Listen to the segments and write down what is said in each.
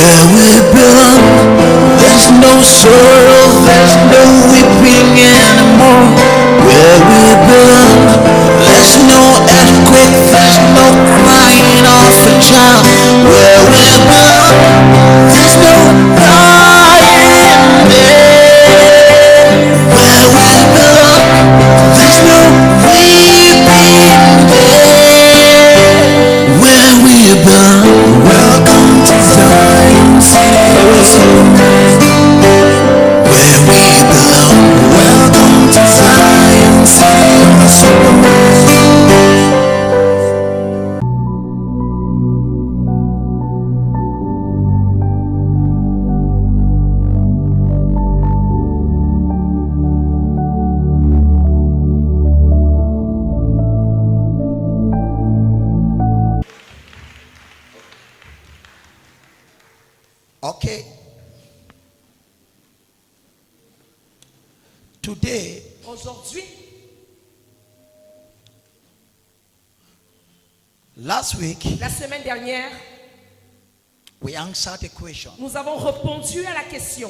where we belong. There's no sorrow, there's no weeping anymore. Where we belong, there's no earthquake, there's no crying of a child. Where we belong, there's no dying there. Where we belong, there's no weeping there. Where we belong, welcome to Zion City. Where we belong, welcome to Zion City. Okay. Today, Aujourd'hui, last week, la semaine dernière, we answered a question. nous avons répondu à la question.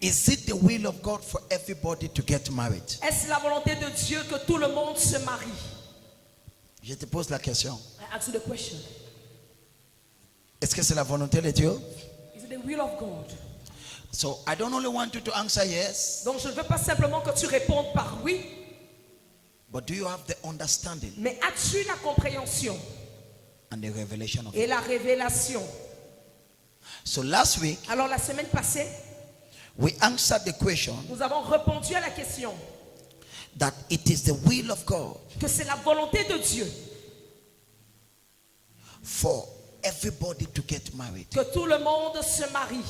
Is it the will of God for everybody to get married? Est-ce la volonté de Dieu que tout le monde se marie? Je te pose la question. I ask you the question. Est-ce que c'est la volonté de Dieu? Is it the will of God? So I don't only want you to answer yes, Donc je ne veux pas simplement que tu répondes par oui, but do you have the understanding mais as-tu la compréhension and the revelation of et it? la révélation? So last week, Alors la semaine passée, we answered the question nous avons répondu à la question that it is the will of God que c'est la volonté de Dieu for everybody to get married. que tout le monde se marie.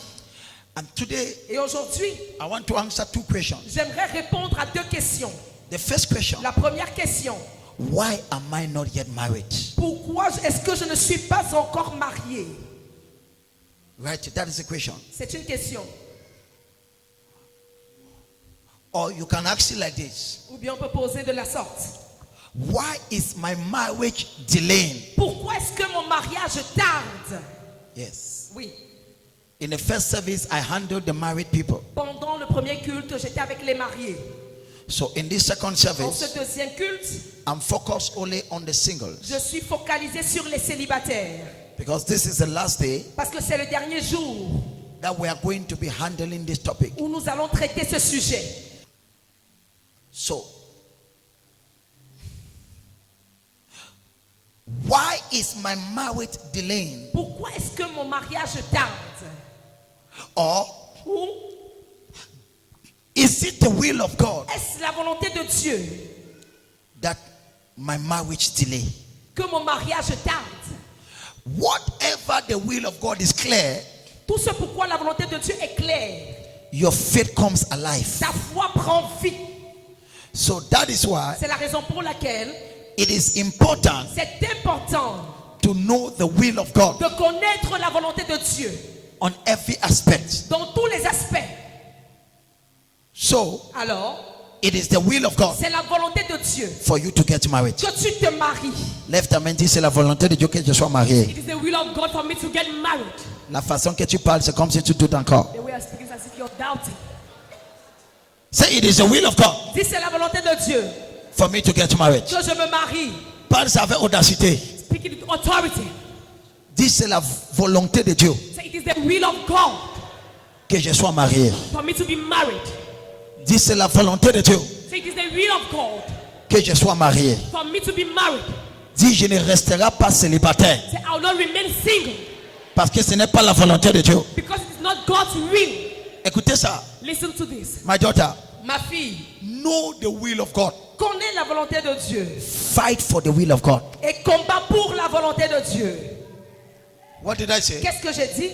And today, Et aujourd'hui, I want to answer two questions. j'aimerais répondre à deux questions. The first question, La première question, why am I not yet married? pourquoi est-ce que je ne suis pas encore marié? Right, that is the question. C'est une question. Or you can ask it like this. Ou bien on peut poser de la sorte. Why is my marriage delaying? Pourquoi est-ce que mon mariage tarde? Yes. Oui. In the first service, I handled the married people. Pendant le premier culte, j'étais avec les mariés. So in this second En service, ce deuxième culte, I'm focused only on the singles. je suis focalisé sur les célibataires. Because this is the last day Parce que c'est le dernier jour that we are going to be handling this topic. où nous allons traiter ce sujet. So, why is my marriage delaying? Pourquoi est-ce que mon mariage tarde? Or, Ou is it the will of God est-ce la volonté de Dieu that my marriage delay? que mon mariage tarde? Whatever the will of God is clear, Tout ce pourquoi la volonté de Dieu est claire. your faith comes alive. Ta foi prend vie. So that is why C'est la raison pour laquelle it is important c'est important to know the will of God de connaître la volonté de Dieu on every aspect. dans tous les aspects. So, Alors, it is the will of God c'est la volonté de Dieu for you to get married. que tu te maries. Lève ta main, dis c'est la volonté de Dieu que je sois marié. It is the will of God for me to get married. La façon que tu parles, c'est comme si tu doutes encore. The way I speak is as if you're doubting. Say it is the will of God Dis c'est la volonté de Dieu for me to get married. que je me marie. Parle ça avec audacité. Speak it with authority. Dis c'est la volonté de Dieu Say it is the will of God que je sois marié. for me to be married. Dis c'est la volonté de Dieu Say it is the will of God que je sois marié. for me to be married. Dis je ne resterai pas célibataire Say I will not remain single parce que ce n'est pas la volonté de Dieu. because it is not God's will. Écoutez ça. Listen to this. My daughter, Ma fille, know the will of God. connais la volonté de Dieu Fight for the will of God. et combat pour la volonté de Dieu. What did I say? Qu'est-ce que j'ai dit?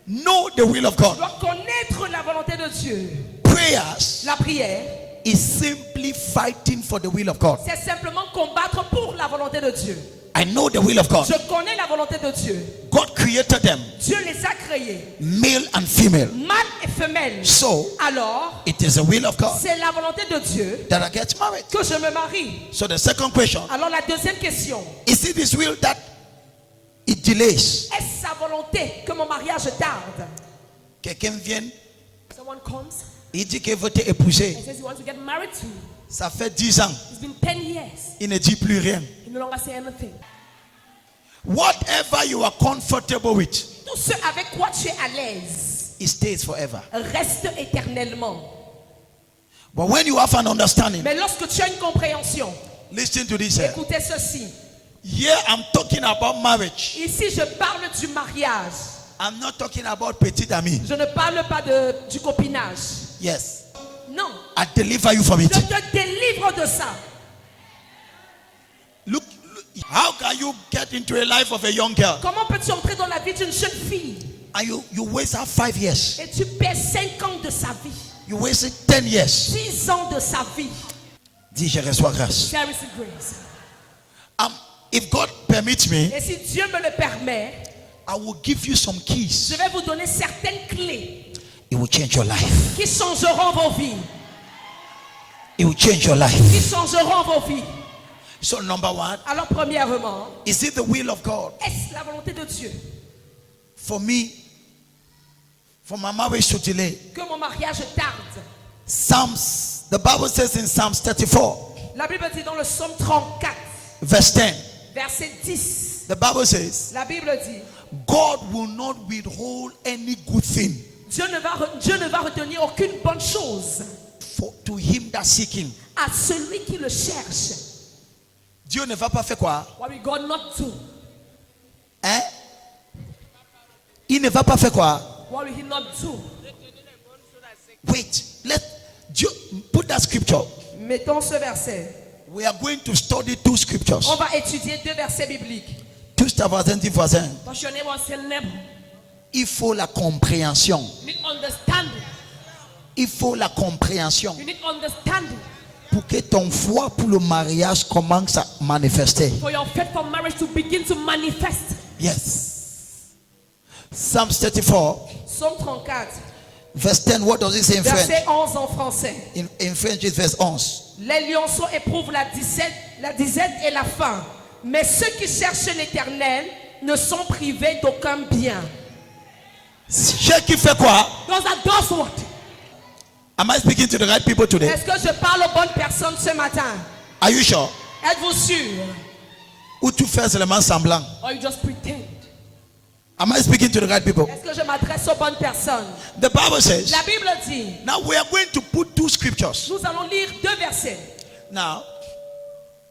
Know the will of God. Tu dois connaître la volonté de Dieu. Prayers La prière, is simply fighting for the will of God. c'est simplement combattre pour la volonté de Dieu. I know the will of God. Je connais la volonté de Dieu. God created them, Dieu les a créés, male and female. mâle et femelle. So, Alors, it is the will of God c'est la volonté de Dieu that I get married. que je me marie. So the second question, Alors la deuxième question, is it His will that it it delays. Est-ce sa volonté que mon mariage tarde? Quelqu'un vient, Someone comes il dit qu'il veut t'épouser. and says he wants to get married to you. Ça fait 10 ans. It's been 10 years. Il ne dit plus rien. He no longer say anything. Whatever you are comfortable with, Tout ce avec quoi tu es à l'aise it stays forever. reste éternellement. But when you have an understanding, Mais lorsque tu as une compréhension, listen to this. écoutez ceci. Here I'm talking about marriage. Ici, je parle du mariage. I'm not talking about petit ami. Je ne parle pas du copinage. Yes. Non. I deliver you from it. Je te délivre de ça. Look, how can you get into a life of a young girl Comment peux-tu entrer dans la vie d'une jeune fille and you waste her 5 years? et tu perds 5 ans de sa vie, You wasted 10 years. 6 ans de sa vie? Dis, je reçois grâce. Share His grace. If God permits me, Et si Dieu me le permet, I will give you some keys. je vais vous donner certaines clés It will change your life. qui changeront vos vies. It will change your life. Qui changeront vos vies. So number 1, Alors premièrement, is it the will of God est-ce la volonté de Dieu for me, for my marriage to delay? que mon mariage tarde? Psalms, the Bible says in Psalms 34, La Bible dit dans le psaume 34, verse 10, verset 10, the Bible says, la Bible dit, God will not withhold any good thing Dieu ne va retenir aucune bonne chose to him that seek him. à celui qui le cherche. Dieu ne va pas faire quoi? What will God not do? Hein? Il ne va pas faire quoi? What will He not do? Wait, Dieu, put that scripture. Mettons ce verset. We are going to study 2 scriptures. On va étudier 2 versets bibliques. Tout ça va être voisin. Touch your neighbor and say, neighbor, Il faut la compréhension. you need understanding. Il faut la compréhension You need understanding pour que ton foi pour le mariage commence à manifester. for your faith for marriage to begin to manifest. Yes. Psalm 34, Psaume 34, verse 10. What does it say in French? verset 11 en français. In French, it's verse 11. Les lionceaux éprouvent la disette et la faim, mais ceux qui cherchent l'Éternel ne sont privés d'aucun bien. Ceux qui fait quoi? Those that does what? Am I speaking to the right people today? Est-ce que je parle aux bonnes personnes ce matin? Are you sure? Êtes-vous sûr? Ou tu fais seulement semblant? Or you just pretend? Am I speaking to the right people? Est-ce que je m'adresse aux bonnes personnes? The Bible says, La Bible dit, now we are going to put 2 scriptures. nous allons lire 2 versets. Now,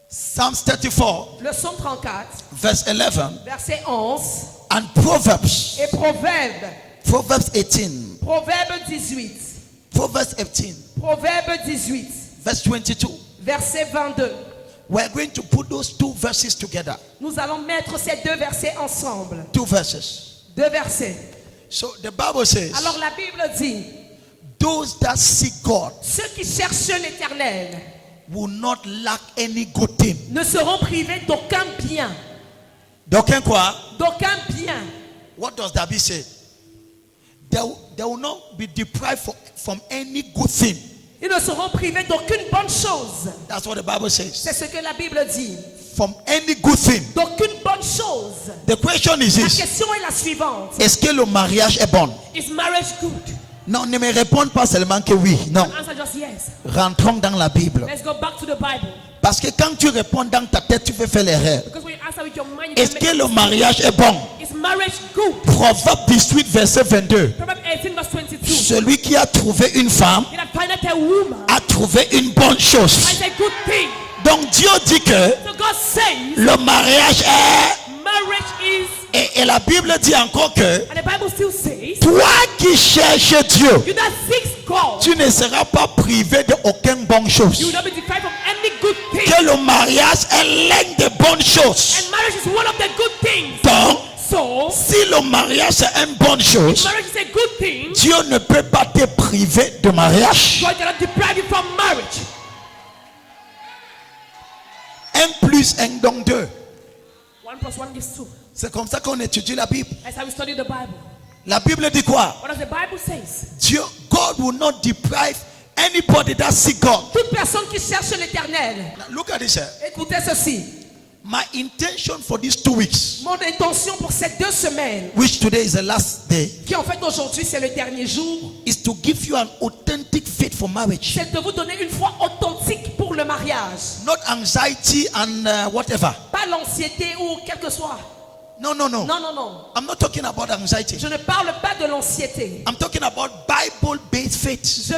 Psalms 34, Le psaume 34, verse 11, verset 11, and Proverbs, et Proverbs 18, Proverbe 18, Proverbs 18, Proverbe 18, verse 22. verset 22. We are going to put those 2 verses together. Nous allons mettre ces 2 versets ensemble. 2 verses. 2 versets. So the Bible says, Alors la Bible dit, those that seek God ceux qui cherchent l'Éternel will not lack any good thing. ne seront privés d'aucun bien. D'aucun quoi? D'aucun bien. What does David say? They will not be deprived from any good thing. Ils ne seront privés d'aucune bonne chose. That's what the Bible says. C'est ce que la Bible dit. From any good thing. D'aucune bonne chose. The question is La this. question est la suivante. Est-ce que le mariage est bon? Is marriage good? Non, ne me réponds pas seulement que oui. Non. Answer just yes. Rentrons dans la Bible. Let's go back to the Bible. Parce que quand tu réponds dans ta tête, tu peux faire l'erreur. Because when you answer with your mind, you Est-ce can que make le mariage est bon? Is marriage good? Proverbe 18, verset 22. Proverbs 18 verse 22. Celui qui a trouvé une femme He that findeth a woman a trouvé une bonne chose. finds a good thing. Donc Dieu dit que So God says le mariage est... marriage is, Et la Bible dit encore que and the Bible still says, toi qui cherches Dieu, you that seeks God, tu ne seras pas privé de aucune bonne you will chose. not be deprived of any good thing. Que le mariage est l'une des bonnes choses. And marriage is one of the good things. Donc, So, si le mariage est une bonne chose, marriage is a good thing. Dieu ne peut pas te priver de mariage. God cannot deprive you from marriage. 1 plus 1 donc 2. 1 plus 1 gives 2. C'est comme ça qu'on étudie la Bible. That's how we study the Bible. La Bible dit quoi? What does the Bible says? Dieu, God will not deprive anybody that seek God. Toute personne qui cherche l'Éternel. Now, look at this here. Écoutez ceci. My intention for these 2 weeks, Mon intention pour ces 2 semaines, which today is the last day, qui en fait aujourd'hui c'est le dernier jour, is to give you an authentic faith for marriage. c'est de vous donner une foi authentique pour le mariage. Not anxiety and whatever. Pas l'anxiété ou quel que soit. No. Non, non, non. I'm not talking about anxiety. Je ne parle pas de l'anxiété. I'm talking about Bible-based faith.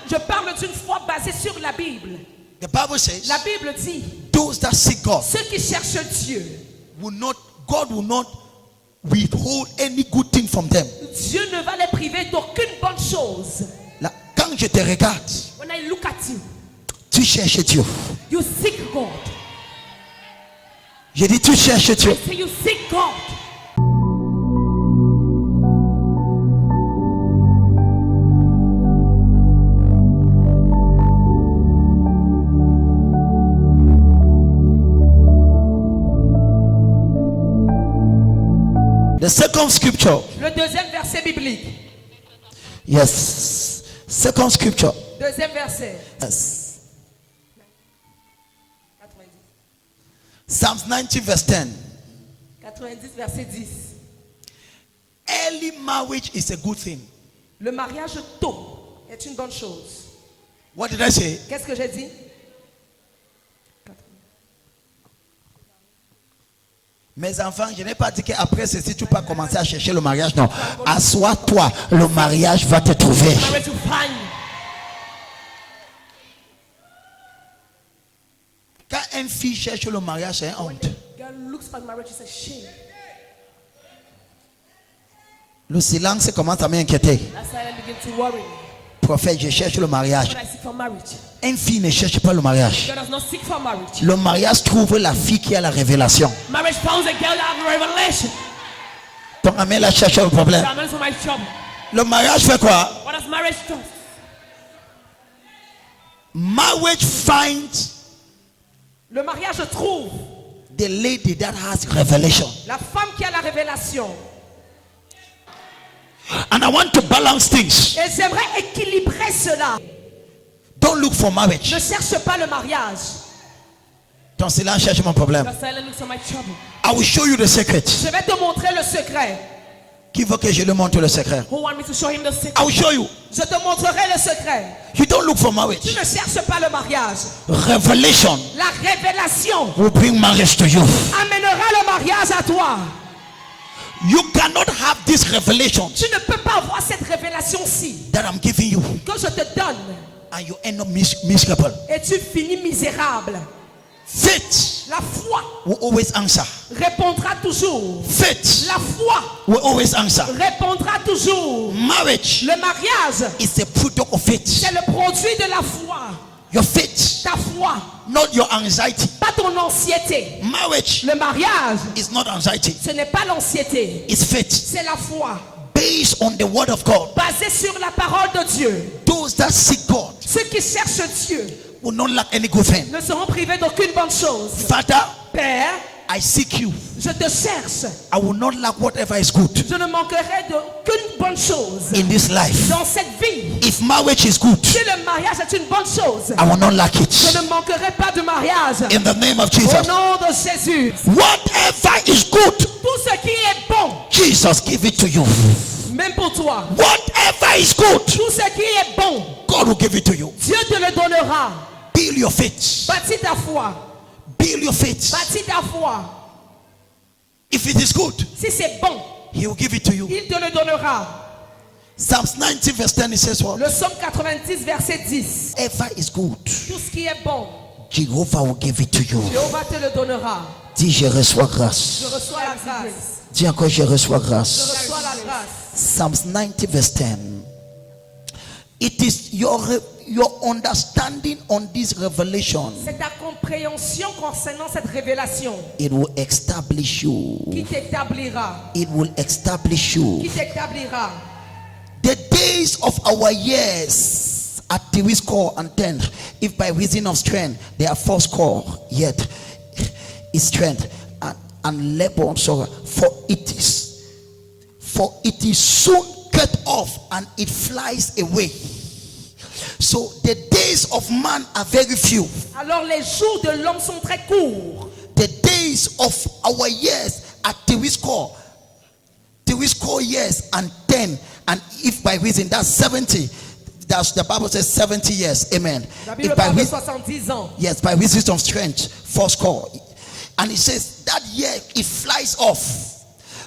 Je parle d'une foi basée sur la Bible. The Bible says, La Bible dit, those that seek God ceux qui cherchent Dieu, God will not withhold any good thing from them. Dieu ne va les priver d'aucune bonne chose. Là, quand je te regarde, When I look at you, tu cherches Dieu. you seek God. Je dis, tu cherches Dieu. I say you seek God. The second scripture. Le deuxième verset biblique. Yes. Second scripture. Deuxième verset. Yes. Psalms 90 verse 10. 90 verset 10. Early marriage is a good thing. Le mariage tôt est une bonne chose. What did I say? Qu'est-ce que j'ai dit? Mes enfants, je n'ai pas dit qu'après ceci, tu peux commencer à chercher le mariage. Non. Assois-toi. Le mariage va te trouver. Marriage will find you. Quand une fille cherche le mariage, c'est une honte. Girl looks for marriage, it's a shame. Le silence commence à m'inquiéter. That's why I begin to worry. Prophète, je cherche le mariage. When I seek for marriage, Une fille ne cherche pas le mariage. God does not seek for marriage. Le mariage trouve la fille qui a la révélation. Marriage found a girl that have a revelation. Ton ami la cherche le problème. That for my trouble. Le mariage fait quoi? What does marriage do? Marriage finds Le mariage trouve the lady that has revelation. la femme qui a la révélation. And I want to balance things. Et j'aimerais équilibrer cela. Don't look for marriage. Ne cherche pas le mariage. Ton silence cherche mon problème. Your silence looks for my trouble. I will show you the secret. Je vais te montrer le secret. Qui veut que je lui montre le secret? Who want me to show him the secret? I will show you. Je te montrerai le secret. You don't look for Tu marriage. ne cherches pas le mariage. Revelation La révélation will bring marriage to you. amènera le mariage à toi. You cannot have this revelation Tu ne peux pas avoir cette révélation-ci that I'm giving you que je te donne and you end up miserable. et tu finis misérable. Faith La foi will always answer. répondra toujours. Faith La foi will always answer. répondra toujours. Marriage Le mariage, is a product of faith. c'est le produit de la foi. Your faith, Ta foi, not your anxiety. pas ton anxiété. Marriage Le mariage, is not anxiety. ce n'est pas l'anxiété, It's faith c'est la foi. based on the word of God. Basée sur la parole de Dieu. Those that seek God Ceux qui cherchent Dieu will not lack any good thing. ne seront privés d'aucune bonne chose. Father, Père, I seek you. je te cherche. I will not lack whatever is good Je ne manquerai d'aucune bonne chose in this life. dans cette vie. If marriage is good, Si le mariage est une bonne chose, I will not lack je it. ne manquerai pas de mariage. In the name of Au Jesus. nom de Jésus. Whatever is good, Tout ce qui est bon, Jesus give it to you. même pour toi. Whatever is good, Tout ce qui est bon, God will give it to you. Dieu te le donnera. Build your faith. Bâtis ta foi. Build your faith. Bâtis ta foi. If it is good, Si c'est bon, He will give it to you. il te le donnera. Psalms 90 verse 10 it says what? Le psaume 90, verset 10. Whatever is good, Tout ce qui est bon, Jehovah will give it to you. Jéhovah te le donnera. Dis, je reçois grâce. Je reçois la grâce. Dis encore, je reçois Je grâce. reçois la grâce. Psalms 90 verse 10. It is your understanding on this revelation. C'est ta compréhension concernant cette révélation It will establish you. qui t'établira. It will establish you. Qui t'établira. The days of our years are three score and 10. If by reason of strength they are four score, yet is strength and labor and sorrow. For it is soon cut off and it flies away. So the days of man are very few. Alors les jours de l'homme sont très courts. The the days of our years are till we score years and 10, and if by reason that's 70. That's the Bible says 70 years. Amen. La Bible If by parle de reason, 70 ans. yes, by reason of strength, fourscore. And it says that year it flies off.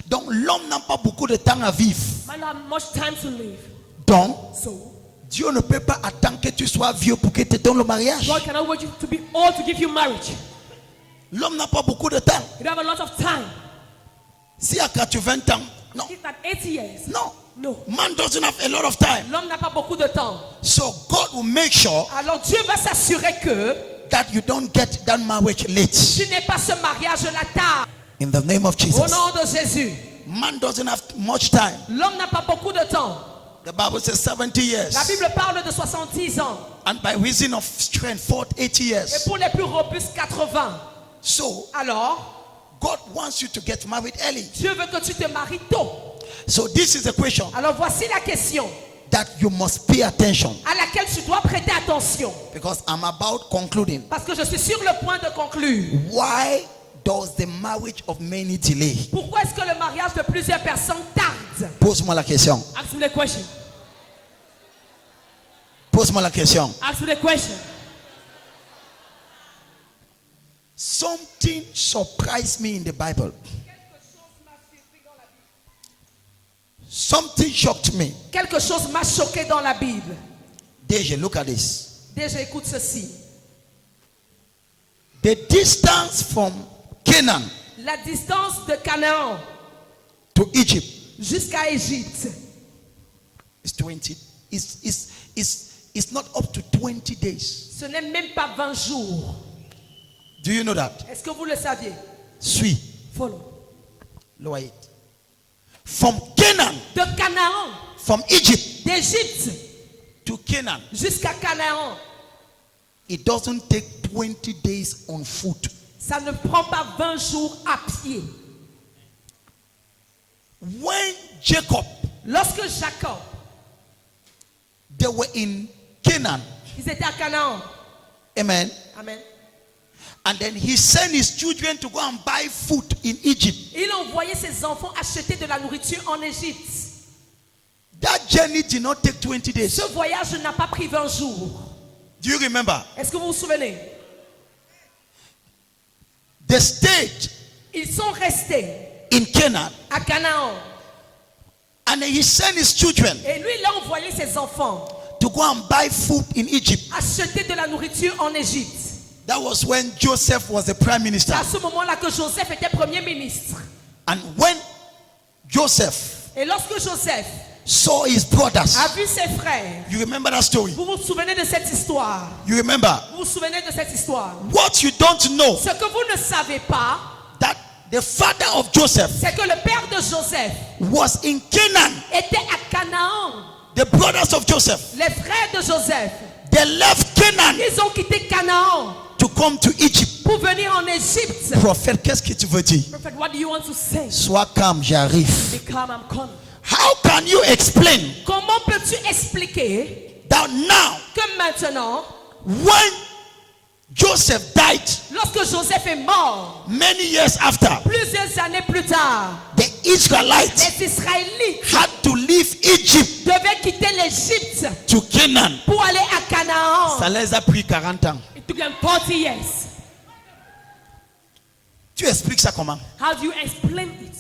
Donc l'homme n'a pas beaucoup de temps à vivre. Man have much time to live. Donc So Dieu ne peut pas attendre que tu sois vieux pour que te donne le mariage. God cannot wait you to be old to give you marriage. L'homme n'a pas beaucoup de temps. You have a lot of time. Si à 80 ans, non, If at 80 years, no. no. Man doesn't have a lot of time. L'homme n'a pas beaucoup de temps. So God will make sure Alors Dieu va s'assurer que that you don't get that marriage late. tu n'aies pas ce mariage là tard. In the name of Au Jesus. nom de Jésus. Man doesn't have much time. L'homme n'a pas beaucoup de temps. The Bible says 70 years. La Bible parle de 70 ans. And by reason of strength, 80 Et years. pour les plus robustes, 80. So Alors, God wants you to get married early. Dieu veut que tu te maries tôt. So this is a question Alors voici la question that you must pay attention, à laquelle tu dois prêter attention. because I'm about concluding. Parce que je suis sur le point de conclure. Why does the marriage of many delay? Pourquoi est-ce que le mariage de plusieurs personnes tarde? Pose-moi la question. Ask me the question. Pose-moi la question. Ask me the question. Something surprised me in the Bible. Something shocked me. Quelque chose m'a choqué dans la Bible. Deja, look at this. Déjà, écoute ceci. The distance from Canaan La distance de Canaan to Egypt jusqu'à Égypte, is 20. It's not up to 20 days. ce n'est même pas 20 jours. Do you know that? Est-ce que vous le saviez? Suis. Follow. Lower it. From Canaan, De Canaan, from Egypt d'Égypte to Canaan, jusqu'à Canaan, it doesn't take 20 days on foot. ça ne prend pas 20 jours à pied. When Jacob, Lorsque Jacob, they were in Canaan, ils étaient à Canaan. amen, Amen. and then he sent his children to go and buy food in Egypt. Il envoyait ses enfants acheter de la nourriture en Égypte. That journey did not take 20 days. Ce voyage n'a pas pris 20 jours. Do you remember? Est-ce que vous vous souvenez? They stayed Ils sont restés in Canaan, à Canaan. and then he sent his children Et lui, il a envoyé ses enfants to go and buy food in Egypt. acheter de la nourriture en Égypte. That was when Joseph was the prime minister. C'est à ce moment-là que Joseph était premier ministre. And when Joseph Et lorsque Joseph saw his brothers, a vu ses frères, you remember that story? vous vous souvenez de cette histoire? You remember? Vous vous souvenez de cette histoire? What you don't know, Ce que vous ne savez pas, that the father of Joseph c'est que le père de Joseph was in Canaan. était à Canaan. The brothers of Joseph, Les frères de Joseph, they left Canaan ils ont quitté Canaan to come to Egypt. pour venir en Égypte. Prophète, qu'est-ce que tu veux dire? Prophet, what do you want to say? Sois calme, j'arrive. Be calm, I'm coming. How can you explain Comment peux-tu expliquer that now, que maintenant, when Joseph died, lorsque Joseph est mort, many years after, plusieurs années plus tard, the Israelites les Israélites had to leave Egypt devaient quitter l'Égypte to Canaan? pour aller à Canaan? Ça les a pris 40 ans. It took them 40 years. Tu expliques ça comment? How do you explain it?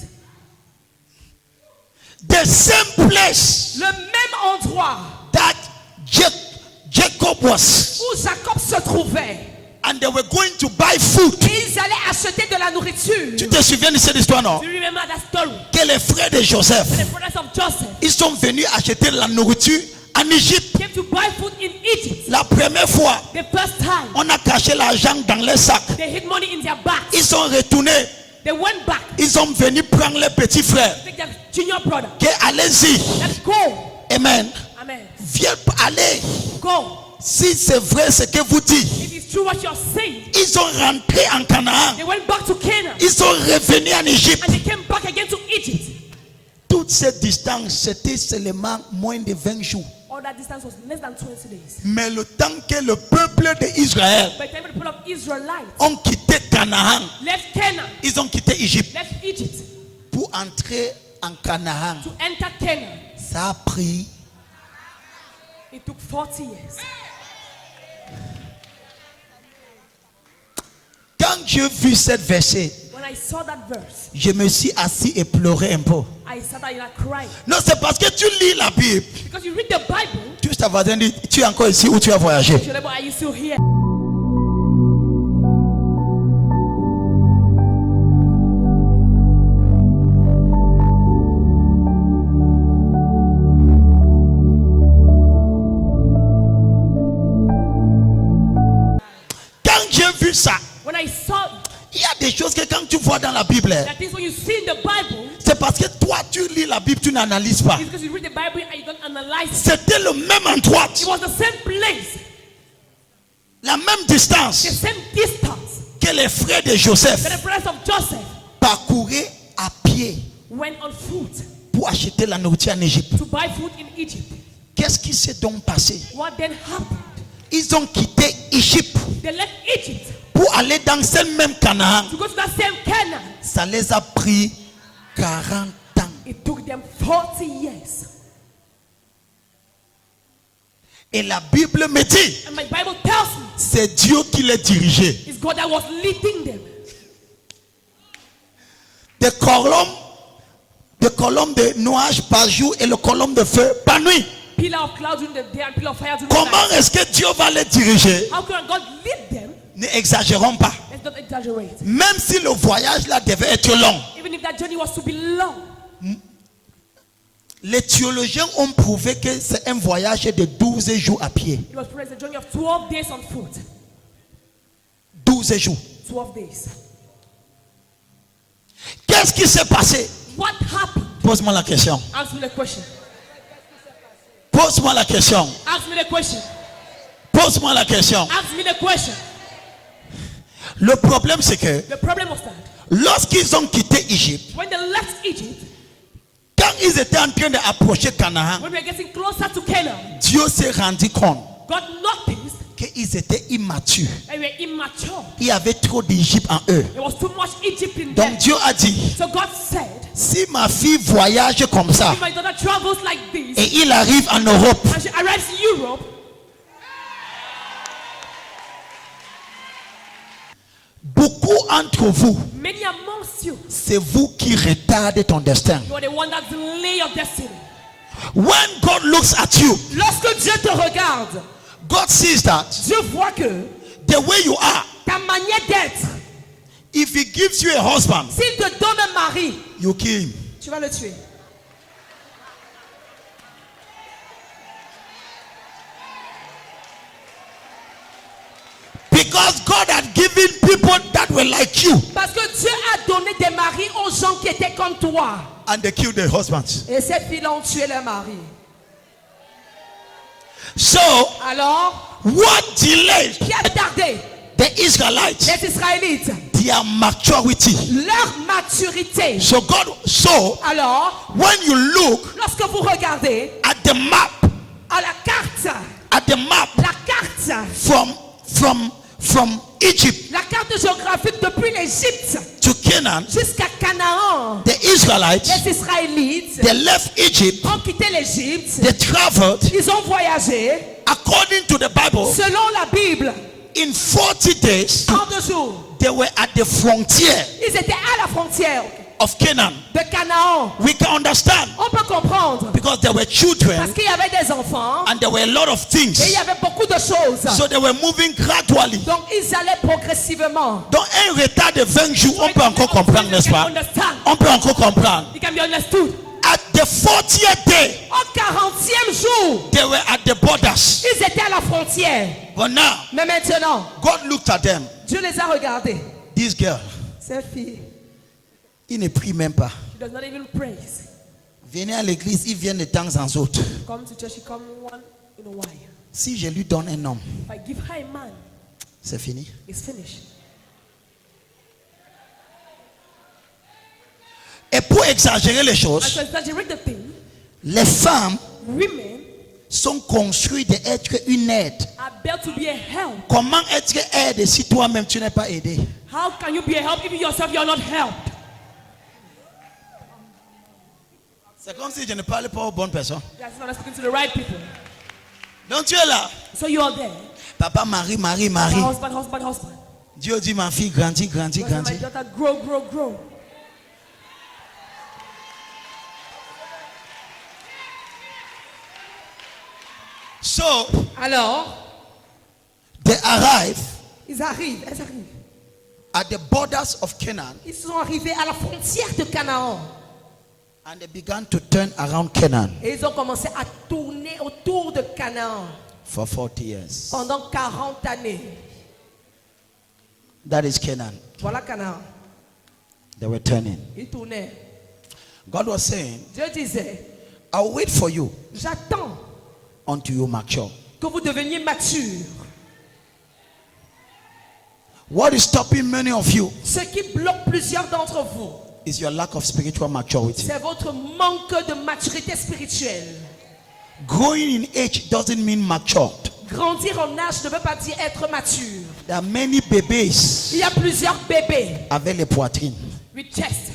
The same place Le même endroit that Jacob was, où Jacob se trouvait, and they were going to buy food. et ils allaient acheter de la nourriture. Tu te souviens de cette histoire, non? Do you remember that story? Que les frères de Joseph, The brothers of Joseph ils sont venus acheter de la nourriture en Égypte. came to buy food in Egypt. La première fois, The first time, on a caché l'argent dans les sacs. they hid money in their bags. Ils sont retournés. They went back. Ils sont venus prendre les petits frères. Take their junior brother. Que allez-y. Let's go. Amen. Amen. Viens aller. Go. Si c'est vrai ce que vous dites. If it's true what you're saying, Ils sont rentrés en Canaan. they went back to Canaan Ils sont revenus en Égypte. and they came back again to Egypt. Toute cette distance, c'était seulement moins de 20 jours. All that distance was less than 20 days. Mais le temps que le peuple d'Israël By the time the people of Israelites ont quitté Canaan, left Canaan, ils ont quitté Égypte left Egypt pour entrer en Canaan. to enter Canaan, Ça a pris it took 40 years. Quand j'ai vu cette verset, When I saw that verse, je me suis assis et pleuré un peu. I sat down and I cried. Non, c'est parce que tu lis la Bible. Because you read the Bible, Tu ta voisin dit, tu es encore ici ou tu as voyagé? you're like, are you still here? Quand j'ai vu ça, When I saw it, il y a des choses que quand tu vois dans la Bible, that is when you see in the Bible, c'est parce que toi tu lis la Bible, tu n'analyses pas. it's because you read the Bible and you don't analyze it. C'était le même endroit, It was the same place, la même the distance same distance que les frères de that Joseph the brothers of Joseph parcouraient à pied went on foot pour acheter la nourriture en Égypte. to buy food in Egypt. Qu'est-ce qui s'est donc passé? What then happened? Ils ont quitté Égypte They left Egypt pour aller dans ce même Canaan. to go to that same Canaan. Ça les a pris 40 ans. It took them 40 years. Et la Bible me dit, And my Bible tells me c'est Dieu qui les dirigeait. it's God that was leading them. Des colonnes de nuages par jour et le colonne de feu par nuit. Pillar of cloud during the day and pillar of fire during the Comment night. est-ce que Dieu va les diriger? How can God lead them? N'exagérons pas. Let's not exaggerate. Même si le voyage là devait être long, Even if that journey was to be long, les théologiens ont prouvé que c'est un voyage de 12 jours à pied. it was probably a journey of 12 days on foot. 12 jours. 12 days. Qu'est-ce qui s'est passé? What happened? Pose-moi la question. Ask me the question. Pose-moi la question. Ask me the question. Pose-moi la question. Ask me the question. Le problème c'est que The problem was that lorsqu'ils ont quitté Égypte, when they left Egypt, quand ils étaient en train d'approcher Canaan, when we were getting closer to Canaan, Dieu s'est rendu compte God noticed qu'ils étaient immatures. that we were immature. Il y avait trop d'Égypte en eux. There was too much Egypt in them. Donc Dieu a dit, So God said, si ma fille voyage comme ça if my daughter travels like this et il arrive en Europe, and she arrives in Europe, beaucoup entre vous, many amongst you, c'est vous qui retardez ton destin. you are the one that delay your destiny. When God looks at you, Lorsque Dieu te regarde, God sees that Dieu voit que the way you are, ta manière d'être, if he gives you a husband, s'il te donne un mari, you kill him. tu vas le tuer. Because God had given people that were like you Parce que Dieu a donné des maris aux gens qui étaient comme toi. and they killed their husbands. Et ces filles ont tué leur mari. So, Alors, what delayed qui a tardé? the Israelites? Les Israélites. Their maturity. Leur maturité. So God, Alors, when you look lorsque vous regardez at the map, à la carte la from Egypt la carte géographique depuis l'Égypte to Canaan, jusqu'à Canaan, the Israelites, les Israélites they left Egypt, ont quitté l'Égypte, they traveled, ils ont voyagé, according to the Bible, selon la Bible, in 40 days, 30 jours. they were at the frontier Ils étaient à la frontière of Canaan. de Canaan. We can understand On peut comprendre because there were children parce qu'il y avait des enfants and there were a lot of et il things. y avait beaucoup de choses. So they were moving gradually. Donc ils allaient progressivement. Donc un retard de 20 jours, on peut encore comprendre, n'est-ce pas? Understand. On peut encore comprendre. It can be understood. At the 40th day, Au 40e jour, they were at the borders. ils étaient à la frontière. But now, Mais maintenant, God looked at them. Dieu les a regardés. This girl, Ces filles, il ne prie même pas. she does not even praise. Venez à l'église, ils viennent de temps en autre. Come to church, she come one in a while. Si je lui donne un homme, If I give her a man, c'est fini. it's finished. Et pour exagérer les And choses, to exaggerate the thing, les femmes women sont construits d'être une aide. are built to be a help. Comment être aide si toi-même tu n'es pas aidé? How can you be a help if yourself you are not helped? C'est comme si je ne parlais pas aux bonnes personnes. That's not speaking to the right people. Donc tu es là. So you are there. Papa, Marie. Husband. Dieu dit ma fille grandit. My daughter, grow. So, Alors, they arrive elles arrivent. at the borders of Canaan Ils sont arrivés à la frontière de Canaan. and they began to turn around Canaan Et ils ont commencé à tourner autour de Canaan for 40 years. pendant 40 années. That is Canaan. Voilà Canaan. They were turning. Ils tournaient. God was saying, Dieu disait, I'll wait for you j'attends until you mature. que vous deveniez mature. What is stopping many of you Ce qui bloque plusieurs d'entre vous, is your lack of spiritual maturity. c'est votre manque de maturité spirituelle. Growing in age doesn't mean matured. Grandir en âge ne veut pas dire être mature. There are many babies Il y a plusieurs bébés avec les poitrines. with chest.